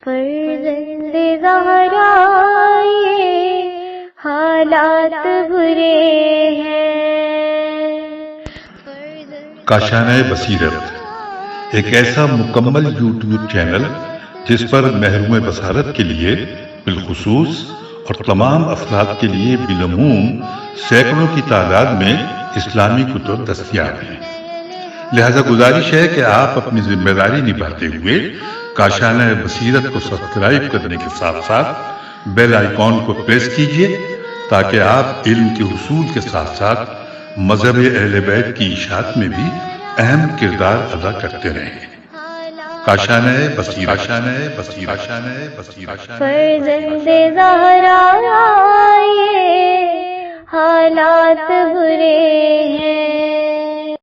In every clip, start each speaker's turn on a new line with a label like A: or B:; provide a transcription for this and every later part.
A: فرزند زہرا یہ حالات برے ہیں۔
B: کاشانۂ بصیرت ایک ایسا مکمل یوٹیوب چینل جس پر محروم بصارت کے لیے بالخصوص اور تمام افراد کے لیے بالعموم سینکڑوں کی تعداد میں اسلامی کتب دستیاب ہیں۔ لہذا گزارش ہے کہ آپ اپنی ذمہ داری نبھاتے ہوئے کاشانۂ بصیرت کو سبسکرائب کرنے کے ساتھ ساتھ بیل آئیکن کو پریس کیجیے تاکہ آپ علم کے حصول کے ساتھ ساتھ مذہب اہل بیت کی اشاعت میں بھی اہم کردار ادا کرتے رہیں۔ کاشانۂ بصیرت، کاشانۂ بصیرت، کاشانۂ بصیرت۔
A: فرزند زہرا یہ حالات برے ہیں۔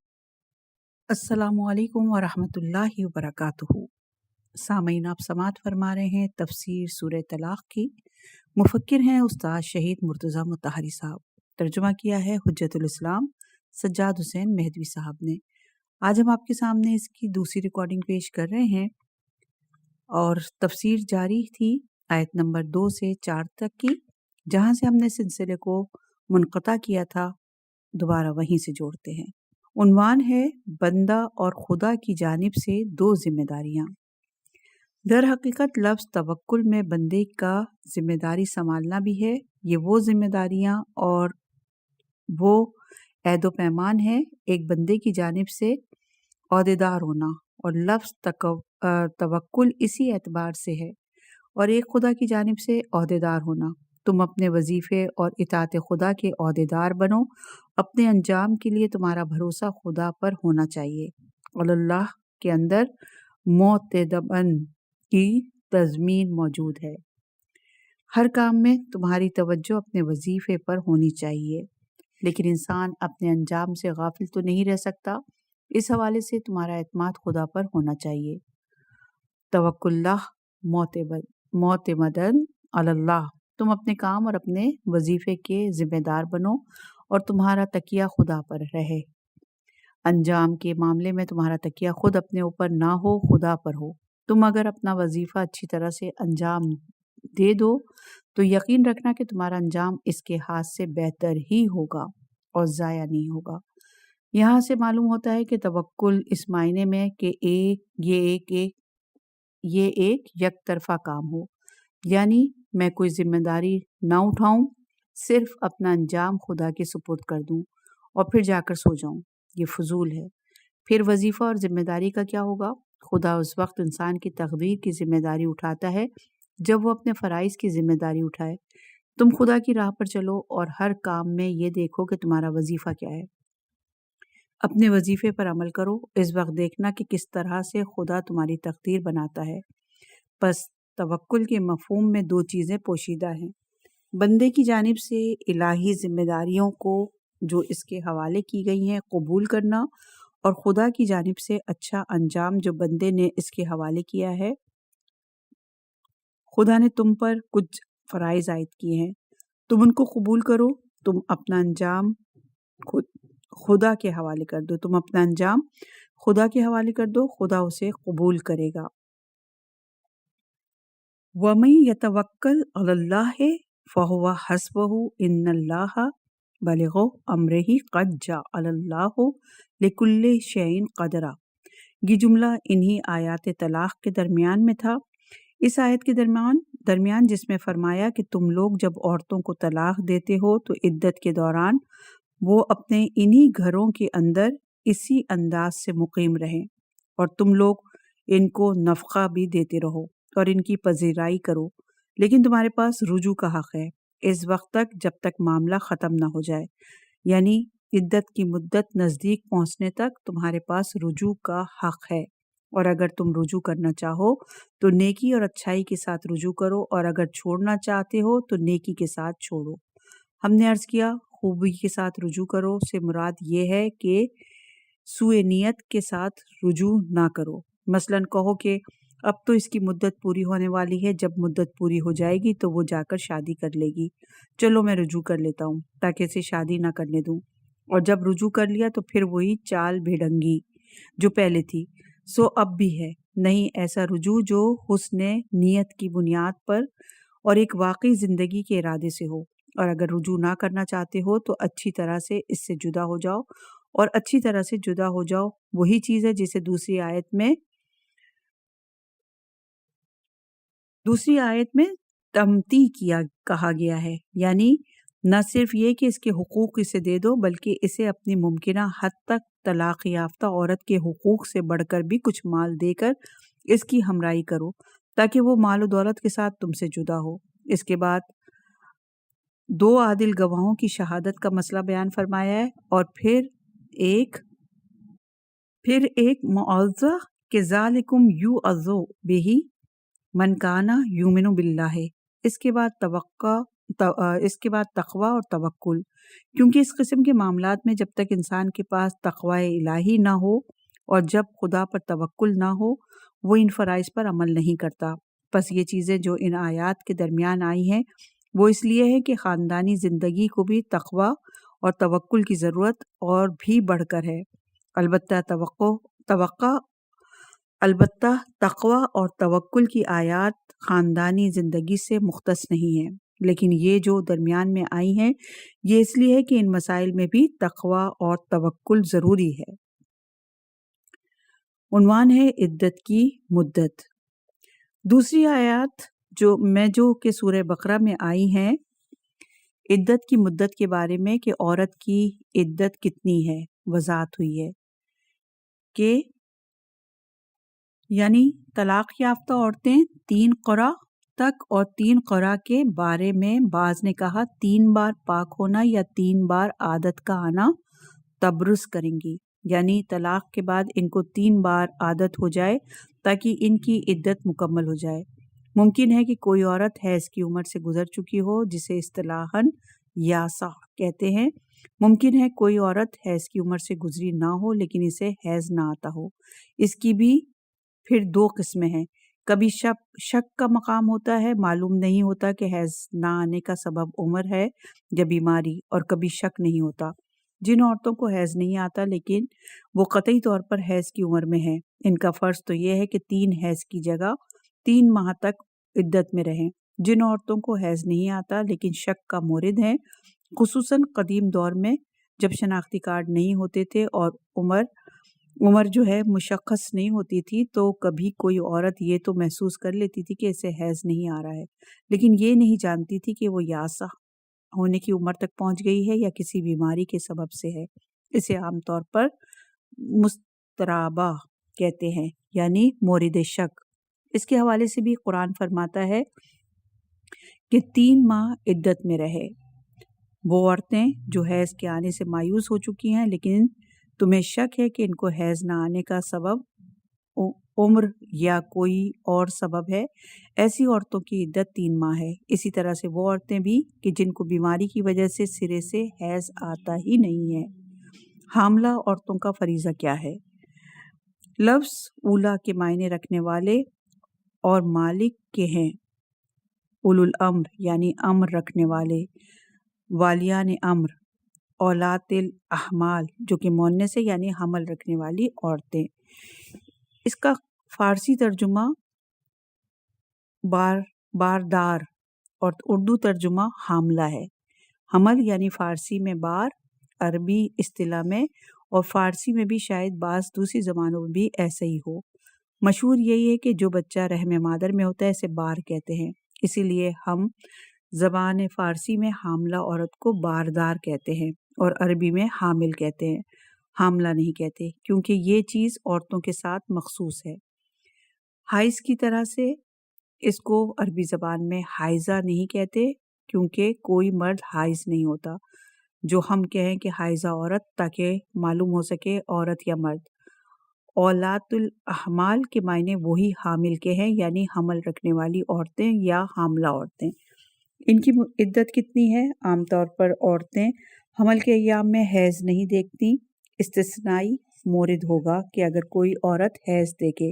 C: السلام علیکم ورحمۃ اللہ وبرکاتہ۔ سامعین، آپ سماعت فرما رہے ہیں تفسیر سورہ طلاق کی۔ مفکر ہیں استاد شہید مرتضیٰ مطہری صاحب۔ ترجمہ کیا ہے حجت الاسلام سجاد حسین مہدوی صاحب نے۔ آج ہم آپ کے سامنے اس کی دوسری ریکارڈنگ پیش کر رہے ہیں، اور تفسیر جاری تھی آیت نمبر 2 سے 4 تک کی، جہاں سے ہم نے سلسلے کو منقطع کیا تھا۔ دوبارہ وہیں سے جوڑتے ہیں۔ عنوان ہے بندہ اور خدا کی جانب سے 2 ذمہ داریاں۔ در حقیقت لفظ توکل میں بندے کا ذمہ داری سنبھالنا بھی ہے۔ یہ وہ ذمہ داریاں اور وہ عہد و پیمان ہے ایک بندے کی جانب سے عہدیدار ہونا، اور لفظ توکل اسی اعتبار سے ہے، اور ایک خدا کی جانب سے عہدیدار ہونا۔ تم اپنے وظیفے اور اطاعت خدا کے عہدیدار بنو۔ اپنے انجام کے لیے تمہارا بھروسہ خدا پر ہونا چاہیے، اور اللہ کے اندر معتمدن کی تضمین موجود ہے۔ ہر کام میں تمہاری توجہ اپنے وظیفے پر ہونی چاہیے، لیکن انسان اپنے انجام سے غافل تو نہیں رہ سکتا۔ اس حوالے سے تمہارا اعتماد خدا پر ہونا چاہیے۔ توکل اللہ معتمدن علی اللہ۔ تم اپنے کام اور اپنے وظیفے کے ذمہ دار بنو، اور تمہارا تکیہ خدا پر رہے۔ انجام کے معاملے میں تمہارا تکیہ خود اپنے اوپر نہ ہو، خدا پر ہو۔ تم اگر اپنا وظیفہ اچھی طرح سے انجام دے دو تو یقین رکھنا کہ تمہارا انجام اس کے ہاتھ سے بہتر ہی ہوگا اور ضائع نہیں ہوگا۔ یہاں سے معلوم ہوتا ہے کہ توکل اس معنی میں کہ یہ ایک یک طرفہ کام ہو، یعنی میں کوئی ذمہ داری نہ اٹھاؤں، صرف اپنا انجام خدا کے سپرد کر دوں اور پھر جا کر سو جاؤں۔ یہ فضول ہے۔ پھر وظیفہ اور ذمہ داری کا کیا ہوگا؟ خدا اس وقت انسان کی تقدیر کی ذمہ داری اٹھاتا ہے جب وہ اپنے فرائض کی ذمہ داری اٹھائے۔ تم خدا کی راہ پر چلو اور ہر کام میں یہ دیکھو کہ تمہارا وظیفہ کیا ہے۔ اپنے وظیفے پر عمل کرو، اس وقت دیکھنا کہ کس طرح سے خدا تمہاری تقدیر بناتا ہے۔ پس توکل کے مفہوم میں 2 چیزیں پوشیدہ ہیں: بندے کی جانب سے الہی ذمہ داریوں کو جو اس کے حوالے کی گئی ہیں قبول کرنا، اور خدا کی جانب سے اچھا انجام جو بندے نے اس کے حوالے کیا ہے۔ خدا نے تم پر کچھ فرائض عائد کیے ہیں، تم ان کو قبول کرو۔ تم اپنا انجام خدا کے حوالے کر دو، تم اپنا انجام خدا کے حوالے کر دو، خدا اسے قبول کرے گا۔ وَمَن يَتَوَکَّلْ عَلَى اللَّهِ فَهُوَ حَسْبُهُ إِنَّ اللَّهَ بَالِغُ أَمْرِهِ قَدْ جَعَلَ اللَّهُ لِكُلِّ شَيْءٍ قَدْرًا۔ یہ جملہ انہی آیات طلاق کے درمیان میں تھا۔ اس آیت کے درمیان جس میں فرمایا کہ تم لوگ جب عورتوں کو طلاق دیتے ہو تو عدت کے دوران وہ اپنے انہی گھروں کے اندر اسی انداز سے مقیم رہیں، اور تم لوگ ان کو نفقہ بھی دیتے رہو اور ان کی پذیرائی کرو، لیکن تمہارے پاس رجوع کا حق ہے اس وقت تک جب تک معاملہ ختم نہ ہو جائے، یعنی عدت کی مدت نزدیک پہنچنے تک تمہارے پاس رجوع کا حق ہے۔ اور اگر تم رجوع کرنا چاہو تو نیکی اور اچھائی کے ساتھ رجوع کرو، اور اگر چھوڑنا چاہتے ہو تو نیکی کے ساتھ چھوڑو۔ ہم نے عرض کیا خوبی کے ساتھ رجوع کرو سے مراد یہ ہے کہ سوء نیت کے ساتھ رجوع نہ کرو۔ مثلاً کہو کہ اب تو اس کی مدت پوری ہونے والی ہے، جب مدت پوری ہو جائے گی تو وہ جا کر شادی کر لے گی، چلو میں رجوع کر لیتا ہوں تاکہ اسے شادی نہ کرنے دوں، اور جب رجوع کر لیا تو پھر وہی چال بھیڑنگی جو پہلے تھی، سو اب بھی ہے، نہیں ایسا رجوع جو حسن نیت کی بنیاد پر اور ایک واقعی زندگی کے ارادے سے ہو، اور اگر رجوع نہ کرنا چاہتے ہو تو اچھی طرح سے اس سے جدا ہو جاؤ، اور اچھی طرح سے جدا ہو جاؤ وہی چیز ہے جسے دوسری آیت میں تمتیع کہا گیا ہے، یعنی نہ صرف یہ کہ اس کے حقوق اسے دے دو، بلکہ اسے اپنی ممکنہ حد تک طلاق یافتہ عورت کے حقوق سے بڑھ کر بھی کچھ مال دے کر اس کی ہمراہی کرو تاکہ وہ مال و دولت کے ساتھ تم سے جدا ہو۔ اس کے بعد 2 عادل گواہوں کی شہادت کا مسئلہ بیان فرمایا ہے، اور پھر ایک معاوضہ کہ ذالکم یوعظ بہ من کان یؤمن باللہ۔ اس کے بعد تقوی اور توکل، کیونکہ اس قسم کے معاملات میں جب تک انسان کے پاس تقوی الہی نہ ہو اور جب خدا پر توکل نہ ہو وہ ان فرائض پر عمل نہیں کرتا۔ پس یہ چیزیں جو ان آیات کے درمیان آئی ہیں وہ اس لیے ہے کہ خاندانی زندگی کو بھی تقوی اور توکل کی ضرورت اور بھی بڑھ کر ہے۔ البتہ تقوی اور توکل کی آیات خاندانی زندگی سے مختص نہیں ہیں، لیکن یہ جو درمیان میں آئی ہیں یہ اس لیے ہے کہ ان مسائل میں بھی تقوی اور توکل ضروری ہے۔ عنوان ہے عدت کی مدت۔ دوسری آیات جو کہ سورہ بقرہ میں آئی ہیں عدت کی مدت کے بارے میں کہ عورت کی عدت کتنی ہے، وضاحت ہوئی ہے کہ یعنی طلاق یافتہ عورتیں 3 قرء تک اور 3 قرء کے بارے میں بعض نے کہا 3 بار پاک ہونا یا 3 بار عادت کا آنا تبرز کریں گی، یعنی طلاق کے بعد ان کو 3 بار عادت ہو جائے تاکہ ان کی عدت مکمل ہو جائے۔ ممکن ہے کہ کوئی عورت حیض کی عمر سے گزر چکی ہو جسے اصطلاحاً یاسا کہتے ہیں، ممکن ہے کوئی عورت حیض کی عمر سے گزری نہ ہو لیکن اسے حیض نہ آتا ہو۔ اس کی بھی پھر 2 قسمیں ہیں، کبھی شک کا مقام ہوتا ہے، معلوم نہیں ہوتا کہ حیض نہ آنے کا سبب عمر ہے یا بیماری، اور کبھی شک نہیں ہوتا۔ جن عورتوں کو حیض نہیں آتا لیکن وہ قطعی طور پر حیض کی عمر میں ہیں، ان کا فرض تو یہ ہے کہ 3 حیض کی جگہ 3 ماہ تک عدت میں رہیں۔ جن عورتوں کو حیض نہیں آتا لیکن شک کا مورد ہیں، خصوصاً قدیم دور میں جب شناختی کارڈ نہیں ہوتے تھے اور عمر جو ہے مشخص نہیں ہوتی تھی، تو کبھی کوئی عورت یہ تو محسوس کر لیتی تھی کہ اسے حیض نہیں آ رہا ہے، لیکن یہ نہیں جانتی تھی کہ وہ یاسا ہونے کی عمر تک پہنچ گئی ہے یا کسی بیماری کے سبب سے ہے۔ اسے عام طور پر مسترابہ کہتے ہیں، یعنی مورد شک۔ اس کے حوالے سے بھی قرآن فرماتا ہے کہ 3 ماہ عدت میں رہے وہ عورتیں جو حیض کے آنے سے مایوس ہو چکی ہیں لیکن تمہیں شک ہے کہ ان کو حیض نہ آنے کا سبب عمر یا کوئی اور سبب ہے، ایسی عورتوں کی عدت 3 ماہ ہے۔ اسی طرح سے وہ عورتیں بھی کہ جن کو بیماری کی وجہ سے سرے سے حیض آتا ہی نہیں ہے۔ حاملہ عورتوں کا فریضہ کیا ہے؟ لفظ اولا کے معنی رکھنے والے اور مالک کے ہیں، اولو الامر یعنی امر رکھنے والے، والیان امر، اولات الاحمال جو کہ مؤنث ہے یعنی حمل رکھنے والی عورتیں۔ اس کا فارسی ترجمہ باردار اور اردو ترجمہ حاملہ ہے۔ حمل یعنی فارسی میں بار، عربی اصطلاح میں اور فارسی میں بھی شاید بعض دوسری زبانوں میں بھی ایسا ہی ہو۔ مشہور یہی ہے کہ جو بچہ رحم مادر میں ہوتا ہے اسے بار کہتے ہیں، اسی لیے ہم زبان فارسی میں حاملہ عورت کو باردار کہتے ہیں اور عربی میں حامل کہتے ہیں، حاملہ نہیں کہتے، کیونکہ یہ چیز عورتوں کے ساتھ مخصوص ہے۔ حائض کی طرح سے اس کو عربی زبان میں حائضہ نہیں کہتے کیونکہ کوئی مرد حائض نہیں ہوتا، جو ہم کہیں کہ حائضہ عورت تاکہ معلوم ہو سکے عورت یا مرد۔ اولات الاحمال کے معنی وہی حامل کے ہیں، یعنی حمل رکھنے والی عورتیں یا حاملہ عورتیں۔ ان کی عدت کتنی ہے؟ عام طور پر عورتیں حمل کے ایام میں حیض نہیں دیکھتی، استثنائی مورد ہوگا کہ اگر کوئی عورت حیض دیکھے،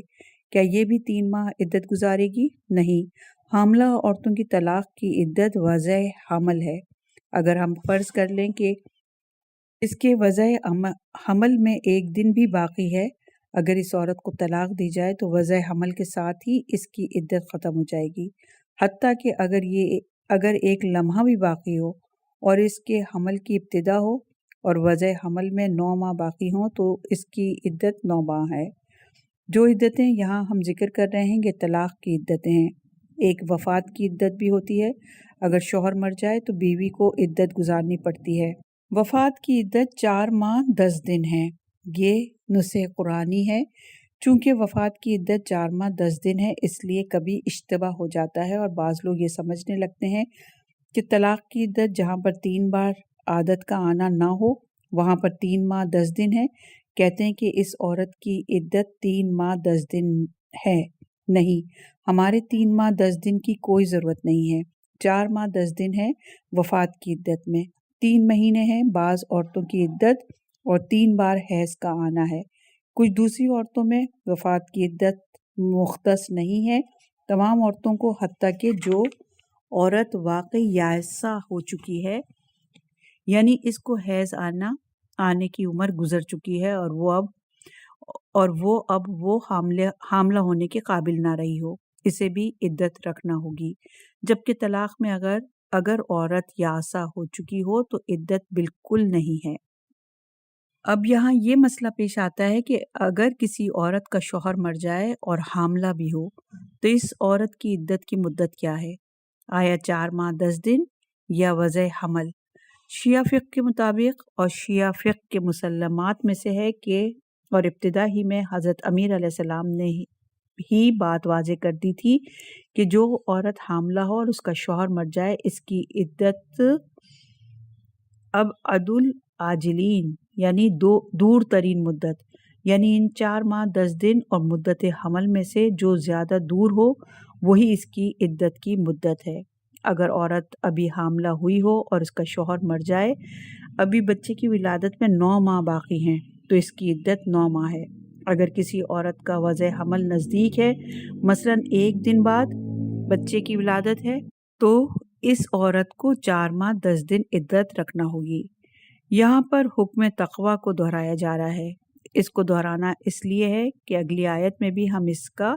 C: کیا یہ بھی 3 ماہ عدت گزارے گی؟ نہیں، حاملہ عورتوں کی طلاق کی عدت وضع حمل ہے۔ اگر ہم فرض کر لیں کہ اس کے وضع حمل میں 1 دن بھی باقی ہے، اگر اس عورت کو طلاق دی جائے تو وضع حمل کے ساتھ ہی اس کی عدت ختم ہو جائے گی، حتیٰ کہ اگر ایک لمحہ بھی باقی ہو اور اس کے حمل کی ابتدا ہو اور وضع حمل میں 9 ماہ باقی ہوں تو اس کی عدت 9 ماہ ہے۔ جو عدتیں یہاں ہم ذکر کر رہے ہیں یہ طلاق کی عدتیں ہیں۔ ایک وفات کی عدت بھی ہوتی ہے، اگر شوہر مر جائے تو بیوی کو عدت گزارنی پڑتی ہے۔ وفات کی عدت 4 ماہ 10 دن ہے، یہ نص قرآنی ہے۔ چونکہ وفات کی عدت 4 ماہ 10 دن ہے اس لیے کبھی اشتباہ ہو جاتا ہے اور بعض لوگ یہ سمجھنے لگتے ہیں کہ طلاق کی عدت جہاں پر 3 بار عادت کا آنا نہ ہو وہاں پر 3 ماہ 10 دن ہے۔ کہتے ہیں کہ اس عورت کی عدت 3 ماہ 10 دن ہے۔ نہیں، ہمارے 3 ماہ 10 دن کی کوئی ضرورت نہیں ہے، 4 ماہ 10 دن ہے وفات کی عدت میں۔ 3 مہینے ہیں بعض عورتوں کی عدت اور 3 بار حیض کا آنا ہے۔ کچھ دوسری عورتوں میں وفات کی عدت مختص نہیں ہے، تمام عورتوں کو، حتیٰ کہ جو عورت واقعی یائسہ ہو چکی ہے، یعنی اس کو حیض آنے کی عمر گزر چکی ہے اور وہ اب حاملہ ہونے کے قابل نہ رہی ہو، اسے بھی عدت رکھنا ہوگی۔ جبکہ طلاق میں اگر عورت یائسہ ہو چکی ہو تو عدت بالکل نہیں ہے۔ اب یہاں یہ مسئلہ پیش آتا ہے کہ اگر کسی عورت کا شوہر مر جائے اور حاملہ بھی ہو تو اس عورت کی عدت کی مدت کیا ہے؟ آیا 4 ماہ 10 دن یا وضع حمل؟ شیعہ فقہ کے مطابق اور شیعہ فقہ کے مسلمات میں سے ہے کہ اور ابتدا ہی میں حضرت امیر علیہ السلام نے ہی بات واضح کر دی تھی کہ جو عورت حاملہ ہو اور اس کا شوہر مر جائے اس کی عدت اب عدل عاجلین یعنی دور ترین مدت، یعنی ان 4 ماہ 10 دن اور مدت حمل میں سے جو زیادہ دور ہو وہی اس کی عدت کی مدت ہے۔ اگر عورت ابھی حاملہ ہوئی ہو اور اس کا شوہر مر جائے، ابھی بچے کی ولادت میں 9 ماہ باقی ہیں تو اس کی عدت 9 ماہ ہے۔ اگر کسی عورت کا وضع حمل نزدیک ہے، مثلا 1 دن بعد بچے کی ولادت ہے، تو اس عورت کو 4 ماہ 10 دن عدت رکھنا ہوگی۔ یہاں پر حکم تقوی کو دہرایا جا رہا ہے۔ اس کو دہرانا اس لیے ہے کہ اگلی آیت میں بھی ہم اس کا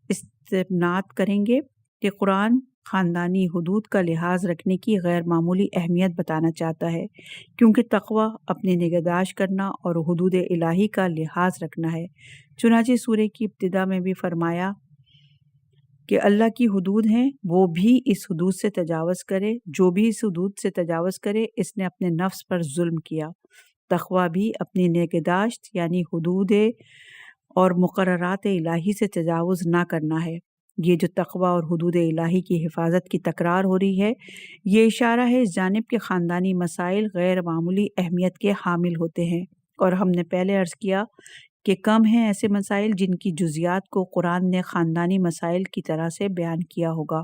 C: استنباط کریں گے کہ قرآن خاندانی حدود کا لحاظ رکھنے کی غیر معمولی اہمیت بتانا چاہتا ہے، کیونکہ تقوی اپنی نگہداشت کرنا اور حدود الہی کا لحاظ رکھنا ہے۔ چنانچہ سورہ کی ابتدا میں بھی فرمایا کہ اللہ کی حدود ہیں، وہ بھی اس حدود سے تجاوز کرے، جو بھی اس حدود سے تجاوز کرے اس نے اپنے نفس پر ظلم کیا۔ تقوی بھی اپنی نگہداشت یعنی حدود اور مقررات الہی سے تجاوز نہ کرنا ہے۔ یہ جو تقوی اور حدود الہی کی حفاظت کی تکرار ہو رہی ہے، یہ اشارہ ہے اس جانب کہ خاندانی مسائل غیر معمولی اہمیت کے حامل ہوتے ہیں، اور ہم نے پہلے عرض کیا کہ کم ہیں ایسے مسائل جن کی جزیات کو قرآن نے خاندانی مسائل کی طرح سے بیان کیا ہوگا،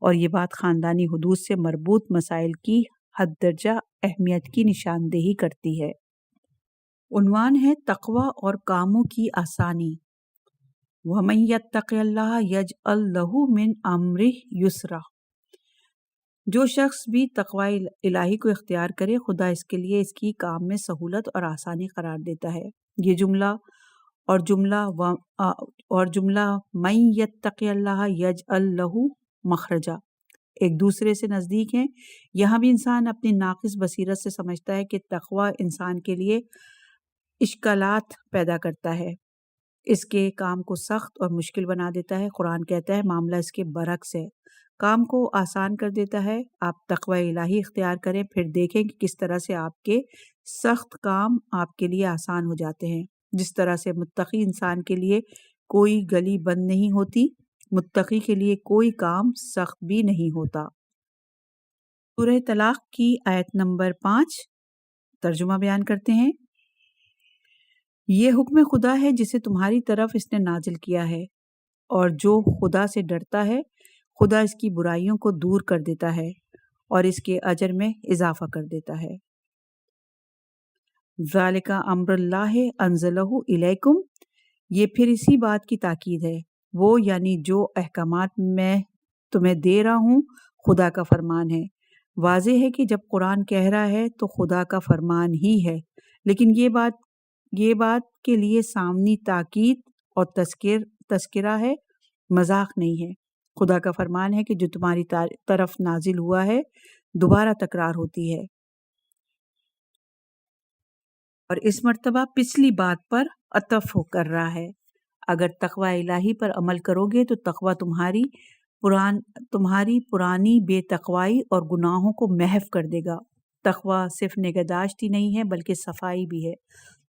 C: اور یہ بات خاندانی حدود سے مربوط مسائل کی حد درجہ اہمیت کی نشاندہی کرتی ہے۔ عنوان ہے تقوی اور کاموں کی آسانی۔ وَمَن يَتَّقِ اللَّهَ يَجْعَل لَّهُ مِنْ أَمْرِهِ يُسْرًا۔ جو شخص بھی تقوی الہی کو اختیار کرے خدا اس کے لیے اس کی کام میں سہولت اور آسانی قرار دیتا ہے۔ یہ جملہ مَن يَتَّقِ اللَّهَ يَجْعَل لَّهُ مخرجا ایک دوسرے سے نزدیک ہیں۔ یہاں بھی انسان اپنی ناقص بصیرت سے سمجھتا ہے کہ تقوی انسان کے لیے اشکالات پیدا کرتا ہے، اس کے کام کو سخت اور مشکل بنا دیتا ہے۔ قرآن کہتا ہے معاملہ اس کے برعکس ہے، کام کو آسان کر دیتا ہے۔ آپ تقوی الہی اختیار کریں، پھر دیکھیں کہ کس طرح سے آپ کے سخت کام آپ کے لیے آسان ہو جاتے ہیں۔ جس طرح سے متقی انسان کے لیے کوئی گلی بند نہیں ہوتی، متقی کے لیے کوئی کام سخت بھی نہیں ہوتا۔ سورہ طلاق کی آیت نمبر 5 ترجمہ بیان کرتے ہیں۔ یہ حکم خدا ہے جسے تمہاری طرف اس نے نازل کیا ہے، اور جو خدا سے ڈرتا ہے خدا اس کی برائیوں کو دور کر دیتا ہے اور اس کے اجر میں اضافہ کر دیتا ہے۔ ذالک امر اللہ انزلہ الیکم، یہ پھر اسی بات کی تاکید ہے، وہ یعنی جو احکامات میں تمہیں دے رہا ہوں خدا کا فرمان ہے۔ واضح ہے کہ جب قرآن کہہ رہا ہے تو خدا کا فرمان ہی ہے، لیکن یہ بات کے لیے سامنی تاکید اور تذکرہ ہے، مذاق نہیں ہے۔ خدا کا فرمان ہے کہ جو تمہاری طرف نازل ہوا ہے دوبارہ تکرار ہوتی ہے، اور اس مرتبہ پچھلی بات پر عطف کر رہا ہے۔ اگر تقوی الہی پر عمل کرو گے تو تقوی تمہاری پرانی بے تقوائی اور گناہوں کو محو کر دے گا۔ تقوی صرف نگہداشت ہی نہیں ہے بلکہ صفائی بھی ہے۔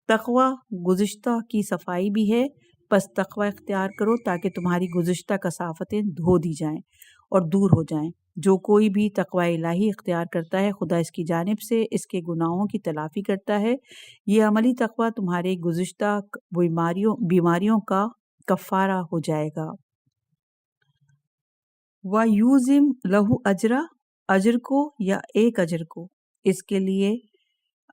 C: تقوی گزشتہ کی صفائی بھی ہے، پس تقوی اختیار کرو تاکہ تمہاری گزشتہ کثافتیں دھو دی جائیں اور دور ہو جائیں۔ جو کوئی بھی تقوی الہی اختیار کرتا ہے خدا اس کی جانب سے اس کے گناہوں کی تلافی کرتا ہے۔ یہ عملی تقوی تمہارے گزشتہ بیماریوں کا کفارہ ہو جائے گا۔ وَيُعْظِمْ لَهُ أَجْرًا، اجر کو یا ایک اجر کو اس کے لیے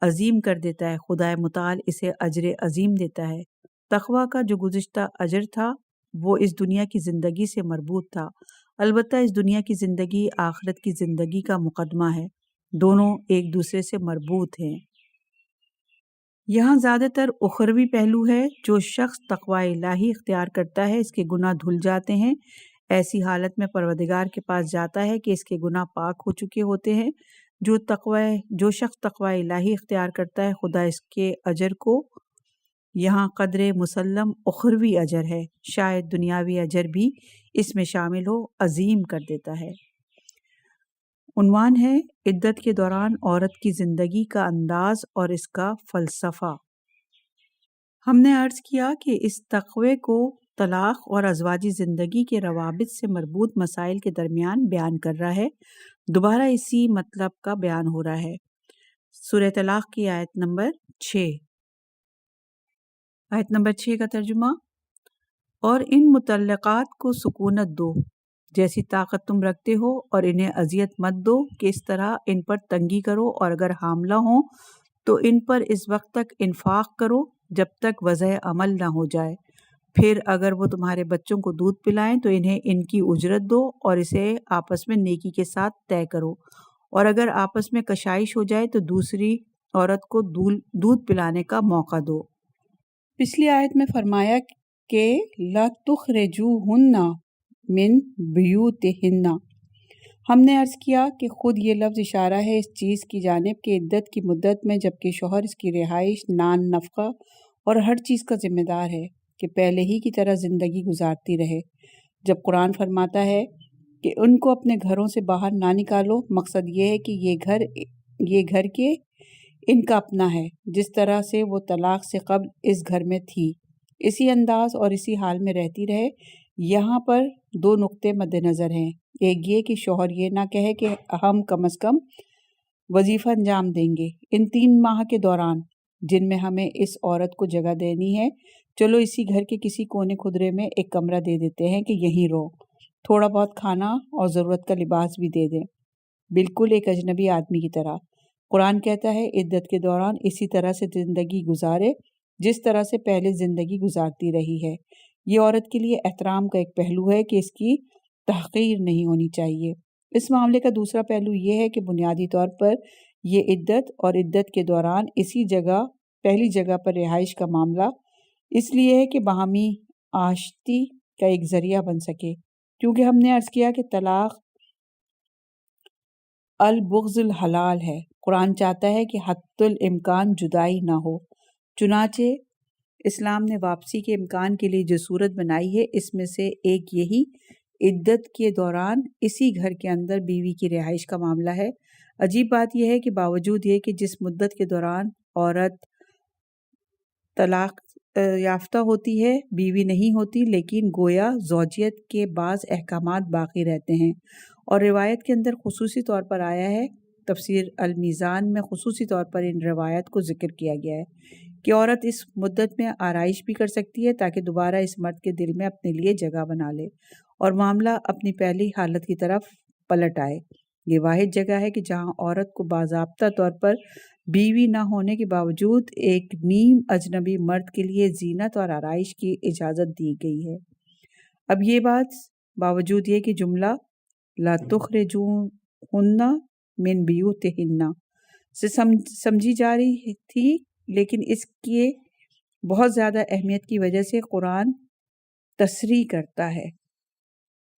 C: عظیم کر دیتا ہے، خدا متعال اسے اجر عظیم دیتا ہے۔ تقوی کا جو گزشتہ اجر تھا وہ اس دنیا کی زندگی سے مربوط تھا، البتہ اس دنیا کی زندگی آخرت کی زندگی کا مقدمہ ہے، دونوں ایک دوسرے سے مربوط ہیں۔ یہاں زیادہ تر اخروی پہلو ہے۔ جو شخص تقوی الہی اختیار کرتا ہے اس کے گناہ دھل جاتے ہیں، ایسی حالت میں پروردگار کے پاس جاتا ہے کہ اس کے گناہ پاک ہو چکے ہوتے ہیں۔ جو شخص تقوی الہی اختیار کرتا ہے خدا اس کے اجر کو، یہاں قدر مسلم اخروی اجر ہے، شاید دنیاوی اجر بھی اس میں شامل ہو، عظیم کر دیتا ہے۔ عنوان ہے عدت کے دوران عورت کی زندگی کا انداز اور اس کا فلسفہ۔ ہم نے عرض کیا کہ اس تقوی کو طلاق اور ازواجی زندگی کے روابط سے مربوط مسائل کے درمیان بیان کر رہا ہے، دوبارہ اسی مطلب کا بیان ہو رہا ہے۔ سورہ طلاق کی آیت نمبر 6 کا ترجمہ: اور ان مطلقات کو سکونت دو جیسی طاقت تم رکھتے ہو، اور انہیں اذیت مت دو کہ اس طرح ان پر تنگی کرو، اور اگر حاملہ ہوں تو ان پر اس وقت تک انفاق کرو جب تک وضع عمل نہ ہو جائے، پھر اگر وہ تمہارے بچوں کو دودھ پلائیں تو انہیں ان کی اجرت دو اور اسے آپس میں نیکی کے ساتھ طے کرو، اور اگر آپس میں کشائش ہو جائے تو دوسری عورت کو دودھ پلانے کا موقع دو۔ پچھلی آیت میں فرمایا کہ لا تخرجوہن من بیوتہن۔ ہم نے عرض کیا کہ خود یہ لفظ اشارہ ہے اس چیز کی جانب کہ عدت کی مدت میں جبکہ شوہر اس کی رہائش، نان، نفقہ اور ہر چیز کا ذمہ دار ہے کہ پہلے ہی کی طرح زندگی گزارتی رہے۔ جب قرآن فرماتا ہے کہ ان کو اپنے گھروں سے باہر نہ نکالو، مقصد یہ ہے کہ یہ گھر کے ان کا اپنا ہے، جس طرح سے وہ طلاق سے قبل اس گھر میں تھی، اسی انداز اور اسی حال میں رہتی رہے۔ یہاں پر دو نقطے مد نظر ہیں، ایک یہ کہ شوہر یہ نہ کہے کہ ہم کم از کم وظیفہ انجام دیں گے ان 3 ماہ کے دوران جن میں ہمیں اس عورت کو جگہ دینی ہے، چلو اسی گھر کے کسی کونے خدرے میں ایک کمرہ دے دیتے ہیں کہ یہیں رہو، تھوڑا بہت کھانا اور ضرورت کا لباس بھی دے دیں، بالکل ایک اجنبی آدمی کی طرح۔ قرآن کہتا ہے عدت کے دوران اسی طرح سے زندگی گزارے جس طرح سے پہلے زندگی گزارتی رہی ہے۔ یہ عورت کے لیے احترام کا ایک پہلو ہے کہ اس کی تحقیر نہیں ہونی چاہیے۔ اس معاملے کا دوسرا پہلو یہ ہے کہ بنیادی طور پر یہ عدت اور عدت کے دوران پہلی جگہ پر رہائش کا معاملہ اس لیے ہے کہ باہمی آشتی کا ایک ذریعہ بن سکے، کیونکہ ہم نے عرض کیا کہ طلاق البغض الحلال ہے۔ قرآن چاہتا ہے کہ حتی الامکان جدائی نہ ہو، چنانچہ اسلام نے واپسی کے امکان کے لیے جو صورت بنائی ہے اس میں سے ایک یہی عدت کے دوران اسی گھر کے اندر بیوی کی رہائش کا معاملہ ہے۔ عجیب بات یہ ہے کہ باوجود یہ کہ جس مدت کے دوران عورت طلاق یافتہ ہوتی ہے، بیوی نہیں ہوتی، لیکن گویا زوجیت کے بعض احکامات باقی رہتے ہیں، اور روایت کے اندر خصوصی طور پر آیا ہے۔ تفسیر المیزان میں خصوصی طور پر ان روایت کو ذکر کیا گیا ہے کہ عورت اس مدت میں آرائش بھی کر سکتی ہے تاکہ دوبارہ اس مرد کے دل میں اپنے لیے جگہ بنا لے اور معاملہ اپنی پہلی حالت کی طرف پلٹ آئے۔ یہ واحد جگہ ہے کہ جہاں عورت کو باضابطہ طور پر بیوی نہ ہونے کے باوجود ایک نیم اجنبی مرد کے لیے زینت اور آرائش کی اجازت دی گئی ہے۔ اب یہ بات باوجود یہ کہ جملہ لا تخرجوہن من بیوتہن سے سمجھی جا رہی تھی، لیکن اس کے بہت زیادہ اہمیت کی وجہ سے قرآن تصریح کرتا ہے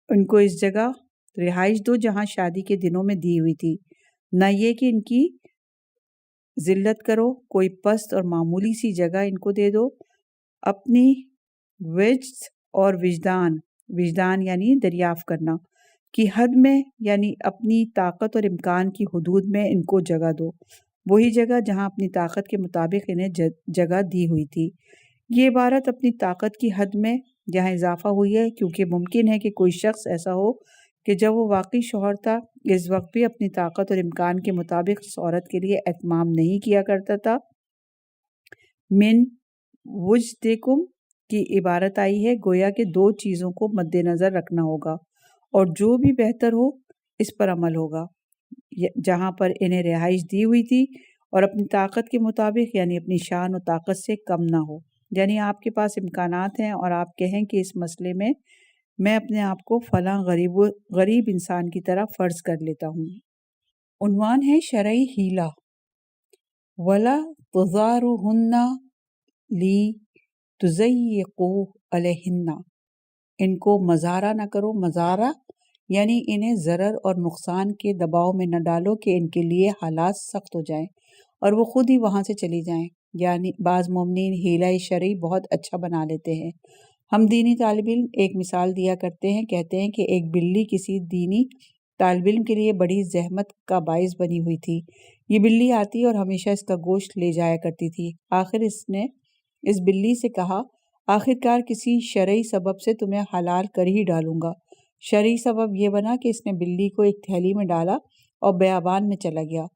C: ان کو اس جگہ رہائش دو جہاں شادی کے دنوں میں دی ہوئی تھی، نہ یہ کہ ان کی ذلت کرو، کوئی پست اور معمولی سی جگہ ان کو دے دو۔ اپنی وجد اور وجدان یعنی دریافت کرنا کی حد میں، یعنی اپنی طاقت اور امکان کی حدود میں ان کو جگہ دو، وہی جگہ جہاں اپنی طاقت کے مطابق انہیں جگہ دی ہوئی تھی۔ یہ عبارت اپنی طاقت کی حد میں یہاں اضافہ ہوئی ہے کیونکہ ممکن ہے کہ کوئی شخص ایسا ہو کہ جب وہ واقعی شوہر تھا اس وقت بھی اپنی طاقت اور امکان کے مطابق اس عورت کے لیے اہتمام نہیں کیا کرتا تھا۔ من وجدکم کی عبارت آئی ہے، گویا کہ دو چیزوں کو مد نظر رکھنا ہوگا اور جو بھی بہتر ہو اس پر عمل ہوگا، جہاں پر انہیں رہائش دی ہوئی تھی اور اپنی طاقت کے مطابق، یعنی اپنی شان و طاقت سے کم نہ ہو۔ یعنی آپ کے پاس امکانات ہیں اور آپ کہیں کہ اس مسئلے میں اپنے آپ کو فلاں غریب انسان کی طرح فرض کر لیتا ہوں۔ عنوان ہے شرعی حیلہ، وَلَا تُضَارُوهُنَّ لِتُضَيِّقُوا عَلَيْهِنَّ، ان کو مزارہ نہ کرو۔ مزارہ یعنی انہیں ضرر اور نقصان کے دباؤ میں نہ ڈالو کہ ان کے لیے حالات سخت ہو جائیں اور وہ خود ہی وہاں سے چلی جائیں۔ یعنی بعض مومنین حیلہ شرعی بہت اچھا بنا لیتے ہیں۔ ہم دینی طالب علم ایک مثال دیا کرتے ہیں، کہتے ہیں کہ ایک بلی کسی دینی طالب علم کے لیے بڑی زحمت کا باعث بنی ہوئی تھی۔ یہ بلی آتی اور ہمیشہ اس کا گوشت لے جایا کرتی تھی۔ آخر اس نے اس بلی سے کہا، آخرکار کسی شرعی سبب سے تمہیں حلال کر ہی ڈالوں گا۔ شرعی سبب یہ بنا کہ اس نے بلی کو ایک تھیلی میں ڈالا اور بیابان میں چلا گیا۔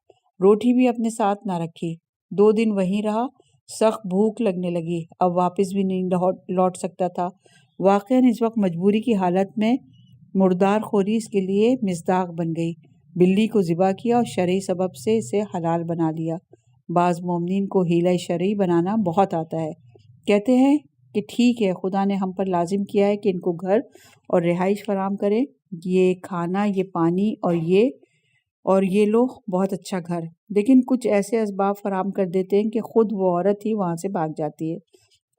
C: روٹی بھی اپنے ساتھ نہ رکھی۔ 2 دن وہیں رہا۔ سخت بھوک لگنے لگی، اب واپس بھی نہیں لوٹ سکتا تھا۔ واقعاً اس وقت مجبوری کی حالت میں مردار خوری اس کے لیے مصداق بن گئی۔ بلی کو ذبح کیا اور شرعی سبب سے اسے حلال بنا لیا۔ بعض مومنین کو حیلہ شرعی بنانا بہت آتا ہے، کہتے ہیں کہ ٹھیک ہے، خدا نے ہم پر لازم کیا ہے کہ ان کو گھر اور رہائش فراہم کریں، یہ کھانا، یہ پانی اور یہ لو بہت اچھا گھر، لیکن کچھ ایسے اسباب فراہم کر دیتے ہیں کہ خود وہ عورت ہی وہاں سے بھاگ جاتی ہے۔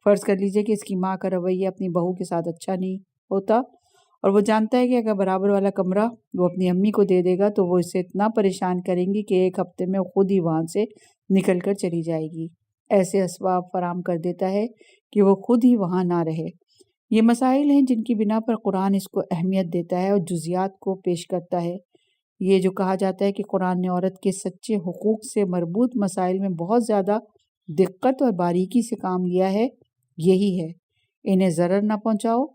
C: فرض کر لیجئے کہ اس کی ماں کا رویہ اپنی بہو کے ساتھ اچھا نہیں ہوتا اور وہ جانتا ہے کہ اگر برابر والا کمرہ وہ اپنی امی کو دے دے گا تو وہ اسے اتنا پریشان کریں گی کہ 1 ہفتے میں خود ہی وہاں سے نکل کر چلی جائے گی۔ ایسے اسباب فراہم کر دیتا ہے کہ وہ خود ہی وہاں نہ رہے۔ یہ مسائل ہیں جن کی بنا پر قرآن اس کو اہمیت دیتا ہے اور جزیات کو پیش کرتا ہے۔ یہ جو کہا جاتا ہے کہ قرآن نے عورت کے سچے حقوق سے مربوط مسائل میں بہت زیادہ دقت اور باریکی سے کام لیا ہے، یہی ہے، انہیں ضرر نہ پہنچاؤ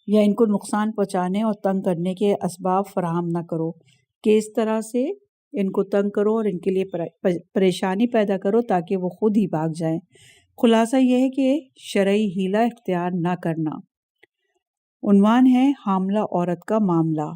C: یا ان کو نقصان پہنچانے اور تنگ کرنے کے اسباب فراہم نہ کرو کہ اس طرح سے ان کو تنگ کرو اور ان کے لیے پریشانی پیدا کرو تاکہ وہ خود ہی بھاگ جائیں۔ خلاصہ یہ ہے کہ شرعی حیلہ اختیار نہ کرنا۔ عنوان ہے حاملہ عورت کا معاملہ۔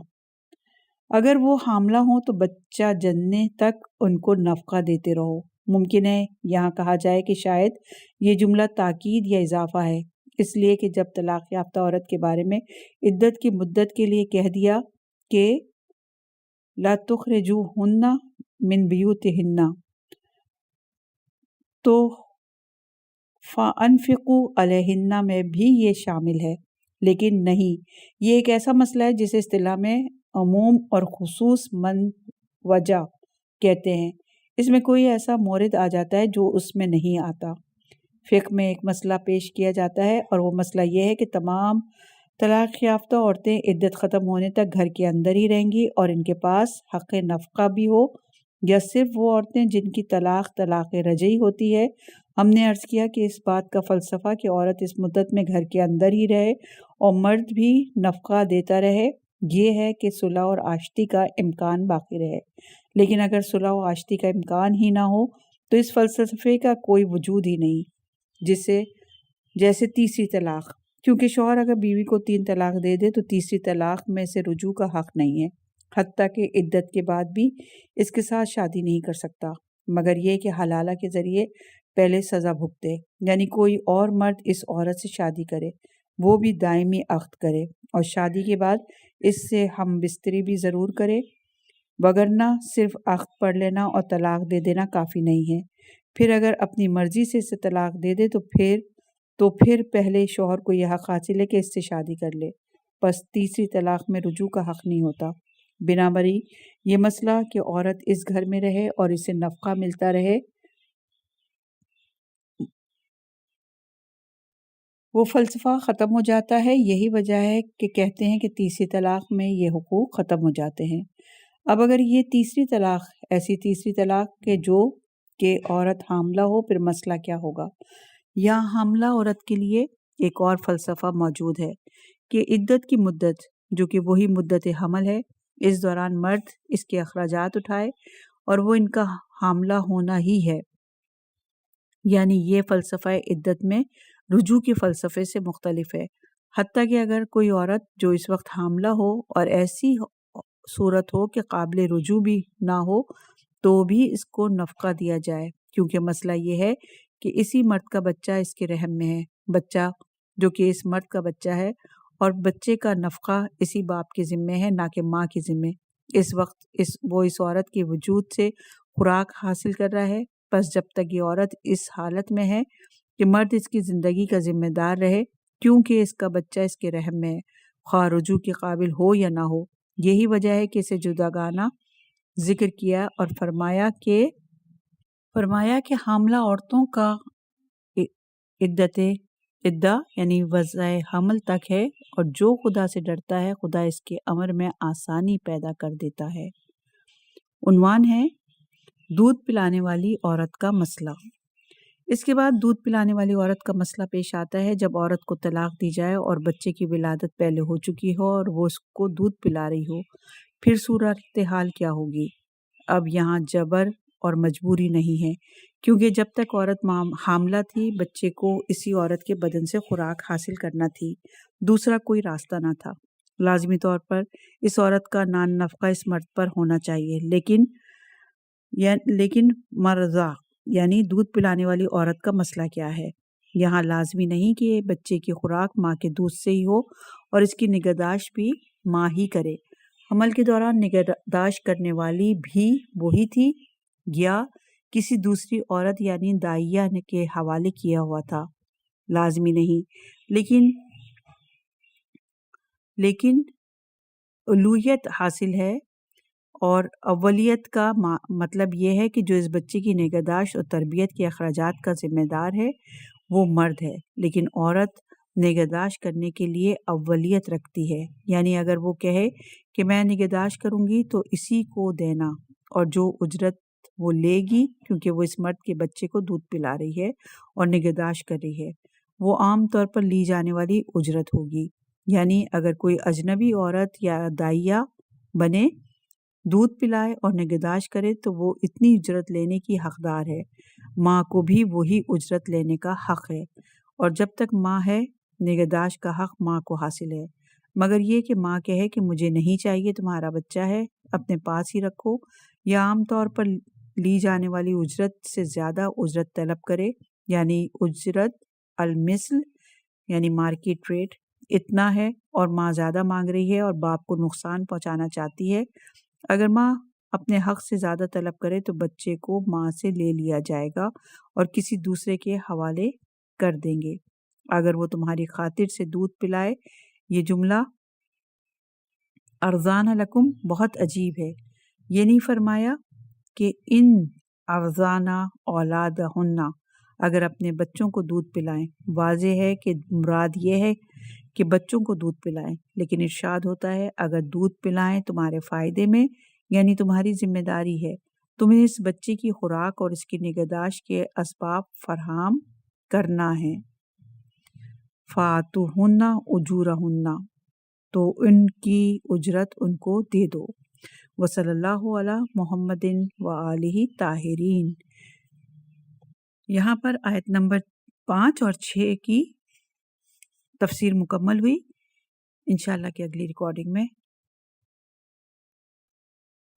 C: اگر وہ حاملہ ہوں تو بچہ جننے تک ان کو نفقہ دیتے رہو۔ ممکن ہے یہاں کہا جائے کہ شاید یہ جملہ تاکید یا اضافہ ہے، اس لیے کہ جب طلاق یافتہ عورت کے بارے میں عدت کی مدت کے لیے کہہ دیا کہ لا تخرجوہن من بیوتہن، تو فانفقوا علیہن میں بھی یہ شامل ہے، لیکن نہیں، یہ ایک ایسا مسئلہ ہے جسے اصطلاح میں عموم اور خصوص من وجہ کہتے ہیں۔ اس میں کوئی ایسا مورد آ جاتا ہے جو اس میں نہیں آتا۔ فقہ میں ایک مسئلہ پیش کیا جاتا ہے اور وہ مسئلہ یہ ہے کہ تمام طلاق یافتہ عورتیں عدت ختم ہونے تک گھر کے اندر ہی رہیں گی اور ان کے پاس حق نفقہ بھی ہو، یا صرف وہ عورتیں جن کی طلاق رجعی ہوتی ہے۔ ہم نے عرض کیا کہ اس بات کا فلسفہ کہ عورت اس مدت میں گھر کے اندر ہی رہے اور مرد بھی نفقہ دیتا رہے، یہ ہے کہ صلح اور آشتی کا امکان باقی رہے۔ لیکن اگر صلح و آشتی کا امکان ہی نہ ہو تو اس فلسفے کا کوئی وجود ہی نہیں، جیسے تیسری طلاق، کیونکہ شوہر اگر بیوی کو 3 طلاق دے دے تو تیسری طلاق میں سے رجوع کا حق نہیں ہے، حتیٰ کہ عدت کے بعد بھی اس کے ساتھ شادی نہیں کر سکتا، مگر یہ کہ حلالہ کے ذریعے پہلے سزا بھگتے، یعنی کوئی اور مرد اس عورت سے شادی کرے، وہ بھی دائمی عقد کرے اور شادی کے بعد اس سے ہم بستری بھی ضرور کرے، وگرنہ صرف عقد پڑھ لینا اور طلاق دے دینا کافی نہیں ہے۔ پھر اگر اپنی مرضی سے اسے طلاق دے دے تو پھر پہلے شوہر کو یہ حق حاصل ہے کہ اس سے شادی کر لے، پس تیسری طلاق میں رجوع کا حق نہیں ہوتا۔ بنابراین یہ مسئلہ کہ عورت اس گھر میں رہے اور اسے نفقہ ملتا رہے، وہ فلسفہ ختم ہو جاتا ہے۔ یہی وجہ ہے کہ کہتے ہیں کہ تیسری طلاق میں یہ حقوق ختم ہو جاتے ہیں۔ اب اگر یہ تیسری طلاق ایسی تیسری طلاق کہ عورت حاملہ ہو، پھر مسئلہ کیا ہوگا؟ یہاں حاملہ عورت کے لیے ایک اور فلسفہ موجود ہے کہ عدت کی مدت، جو کہ وہی مدت حمل ہے، اس دوران مرد اس کے اخراجات اٹھائے اور وہ ان کا حاملہ ہونا ہی ہے۔ یعنی یہ فلسفہ عدت میں رجوع کے فلسفے سے مختلف ہے، حتیٰ کہ اگر کوئی عورت جو اس وقت حاملہ ہو اور ایسی صورت ہو کہ قابل رجوع بھی نہ ہو تو بھی اس کو نفقہ دیا جائے، کیونکہ مسئلہ یہ ہے کہ اسی مرد کا بچہ اس کے رحم میں ہے، بچہ جو کہ اس مرد کا بچہ ہے، اور بچے کا نفقہ اسی باپ کے ذمے ہے، نہ کہ ماں کے ذمے۔ اس وقت وہ اس عورت کے وجود سے خوراک حاصل کر رہا ہے، پس جب تک یہ عورت اس حالت میں ہے کہ مرد اس کی زندگی کا ذمہ دار رہے، کیونکہ اس کا بچہ اس کے رحم میں ہے، خواہ رجوع کے قابل ہو یا نہ ہو۔ یہی وجہ ہے کہ اسے جداگانہ ذکر کیا اور فرمایا کہ حاملہ عورتوں کا عدہ یعنی وضع حمل تک ہے، اور جو خدا سے ڈرتا ہے خدا اس کے امر میں آسانی پیدا کر دیتا ہے۔ عنوان ہے دودھ پلانے والی عورت کا مسئلہ۔ اس کے بعد دودھ پلانے والی عورت کا مسئلہ پیش آتا ہے جب عورت کو طلاق دی جائے اور بچے کی ولادت پہلے ہو چکی ہو اور وہ اس کو دودھ پلا رہی ہو، پھر صورتحال کیا ہوگی؟ اب یہاں جبر اور مجبوری نہیں ہے، کیونکہ جب تک عورت حاملہ تھی بچے کو اسی عورت کے بدن سے خوراک حاصل کرنا تھی، دوسرا کوئی راستہ نہ تھا۔ لازمی طور پر اس عورت کا نان نفقہ اس مرد پر ہونا چاہیے، لیکن مرضع یعنی دودھ پلانے والی عورت کا مسئلہ کیا ہے؟ یہاں لازمی نہیں کہ بچے کی خوراک ماں کے دودھ سے ہی ہو اور اس کی نگہداشت بھی ماں ہی کرے۔ حمل کے دوران نگہداشت کرنے والی بھی وہی تھی یا کسی دوسری عورت یعنی دائیہ کے حوالے کیا ہوا تھا؟ لازمی نہیں، لیکن اولویت حاصل ہے، اور اولیت کا مطلب یہ ہے کہ جو اس بچے کی نگہداشت اور تربیت کے اخراجات کا ذمہ دار ہے وہ مرد ہے، لیکن عورت نگہداشت کرنے کے لیے اولیت رکھتی ہے۔ یعنی اگر وہ کہے کہ میں نگہداشت کروں گی تو اسی کو دینا، اور جو اجرت وہ لے گی کیونکہ وہ اس مرد کے بچے کو دودھ پلا رہی ہے اور نگہداشت کر رہی ہے، وہ عام طور پر لی جانے والی اجرت ہوگی۔ یعنی اگر کوئی اجنبی عورت یا دائیہ بنے، دودھ پلائے اور نگہداشت کرے تو وہ اتنی اجرت لینے کی حقدار ہے۔ ماں کو بھی وہی اجرت لینے کا حق ہے، اور جب تک ماں ہے نگہداشت کا حق ماں کو حاصل ہے، مگر یہ کہ ماں کہے کہ مجھے نہیں چاہیے، تمہارا بچہ ہے اپنے پاس ہی رکھو، یا عام طور پر لی جانے والی اجرت سے زیادہ اجرت طلب کرے، یعنی اجرت المثل یعنی مارکیٹ ریٹ اتنا ہے اور ماں زیادہ مانگ رہی ہے اور باپ کو نقصان پہنچانا چاہتی ہے۔ اگر ماں اپنے حق سے زیادہ طلب کرے تو بچے کو ماں سے لے لیا جائے گا اور کسی دوسرے کے حوالے کر دیں گے۔ اگر وہ تمہاری خاطر سے دودھ پلائے، یہ جملہ ارزان لکم بہت عجیب ہے۔ یہ نہیں فرمایا کہ ان ارزانہ اولادہن، اگر اپنے بچوں کو دودھ پلائیں۔ واضح ہے کہ مراد یہ ہے کہ بچوں کو دودھ پلائیں، لیکن ارشاد ہوتا ہے اگر دودھ پلائیں تمہارے فائدے میں، یعنی تمہاری ذمہ داری ہے، تمہیں اس بچے کی خوراک اور اس کی نگہداشت کے اسباب فراہم کرنا ہے۔ فَآتُوهُنَّ أُجُورَهُنَّ، تو ان کی اجرت ان کو دے دو۔ وصلی اللہ علی محمد وآلہ طاہرین۔ یہاں پر آیت نمبر 5 اور 6 کی تفسیر مکمل ہوئی۔ انشاءاللہ کہ اگلی ریکارڈنگ میں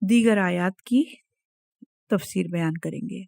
C: دیگر آیات کی تفسیر بیان کریں گے۔